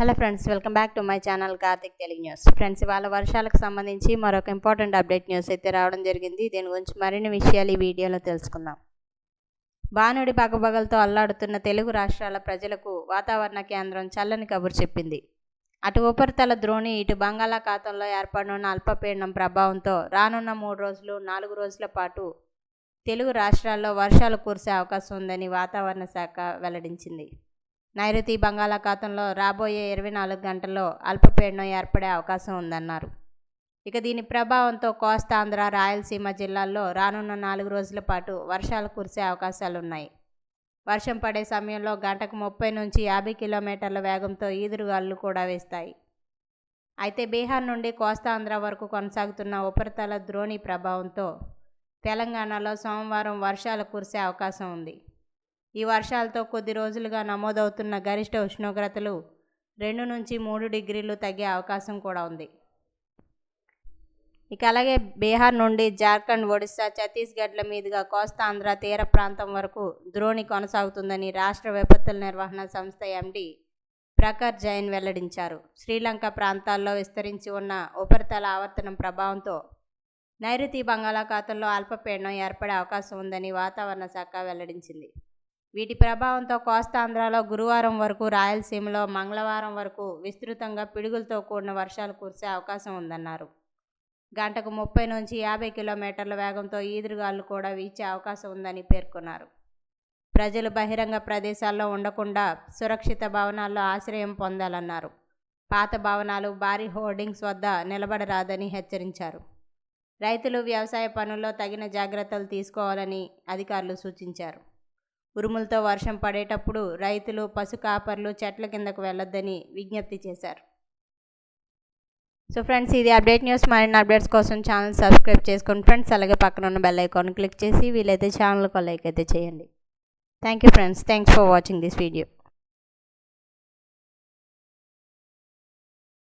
Hello friends, welcome back to my channel Karthik Telugu news. Friends, ఇవాళ వర్షాలకు సంబంధించి మరొక ఇంపార్టెంట్ అప్డేట్ న్యూస్ అయితే రావడం జరిగింది. దీని గురించి మరిన్ని విషయాలు ఈ వీడియోలో తెలుసుకుందాం. బానుడి పగబగలతో అల్లాడుతున్న తెలుగు రాష్ట్రాల ప్రజలకు వాతావరణ కేంద్రం చల్లని కబురు చెప్పింది. అటు ఉపరితల ద్రోణి, ఇటు బంగాళాఖాతంలో ఏర్పడనున్న అల్పపీడనం ప్రభావంతో రానున్న 4 రోజుల పాటు తెలుగు రాష్ట్రాల్లో వర్షాలు కురిసే అవకాశం ఉందని వాతావరణ శాఖ వెల్లడించింది. నైరుతి బంగాళాఖాతంలో రాబోయే 24 గంటల్లో అల్పపీడనం ఏర్పడే అవకాశం ఉందన్నారు. ఇక దీని ప్రభావంతో కోస్తాంధ్ర, రాయలసీమ జిల్లాల్లో రానున్న 4 రోజుల పాటు వర్షాలు కురిసే అవకాశాలున్నాయి. వర్షం పడే సమయంలో గంటకు 30 నుంచి 50 కిలోమీటర్ల వేగంతో ఈదురుగాలులు కూడా వేస్తాయి. అయితే బీహార్ నుండి కోస్తాంధ్ర వరకు కొనసాగుతున్న ఉపరితల ద్రోణి ప్రభావంతో తెలంగాణలో సోమవారం వర్షాలు కురిసే అవకాశం ఉంది. ఈ వర్షాలతో కొద్ది రోజులుగా నమోదవుతున్న గరిష్ట ఉష్ణోగ్రతలు 2 నుంచి 3 డిగ్రీలు తగ్గే అవకాశం కూడా ఉంది. ఇక అలాగే బీహార్ నుండి జార్ఖండ్, ఒడిశా, ఛత్తీస్గఢ్ల మీదుగా కోస్తాంధ్ర తీర ప్రాంతం వరకు ద్రోణి కొనసాగుతుందని రాష్ట్ర విపత్తుల నిర్వహణ సంస్థ ఎండీ ప్రఖర్ జైన్ వెల్లడించారు. శ్రీలంక ప్రాంతాల్లో విస్తరించి ఉన్న ఉపరితల ఆవర్తనం ప్రభావంతో నైరుతి బంగాళాఖాతంలో అల్పపీడనం ఏర్పడే అవకాశం ఉందని వాతావరణ శాఖ వెల్లడించింది. వీటి ప్రభావంతో కోస్తాంధ్రలో గురువారం వరకు, రాయలసీమలో మంగళవారం వరకు విస్తృతంగా పిడుగులతో కూడిన వర్షాలు కురిసే అవకాశం ఉందన్నారు. గంటకు 30 నుంచి 50 కిలోమీటర్ల వేగంతో ఈదురుగాలు కూడా వీచే అవకాశం ఉందని పేర్కొన్నారు. ప్రజలు బహిరంగ ప్రదేశాల్లో ఉండకుండా సురక్షిత భవనాల్లో ఆశ్రయం పొందాలన్నారు. పాత భవనాలు, భారీ హోర్డింగ్స్ వద్ద నిలబడరాదని హెచ్చరించారు. రైతులు వ్యవసాయ పనుల్లో తగిన జాగ్రత్తలు తీసుకోవాలని అధికారులు సూచించారు. ఉరుములతో వర్షం పడేటప్పుడు రైతులు, పశు కాపర్లు చెట్ల కిందకు వెళ్ళొద్దని విజ్ఞప్తి చేశారు. సో ఫ్రెండ్స్, ఇది అప్డేట్ న్యూస్. మరిన్ని అప్డేట్స్ కోసం ఛానల్ సబ్స్క్రైబ్ చేసుకోండి ఫ్రెండ్స్. అలాగే పక్కన ఉన్న బెల్ ఐకాన్ క్లిక్ చేసి వీలైతే ఛానల్కి లైక్ అయితే చేయండి. Thank you friends. Thanks for watching this video.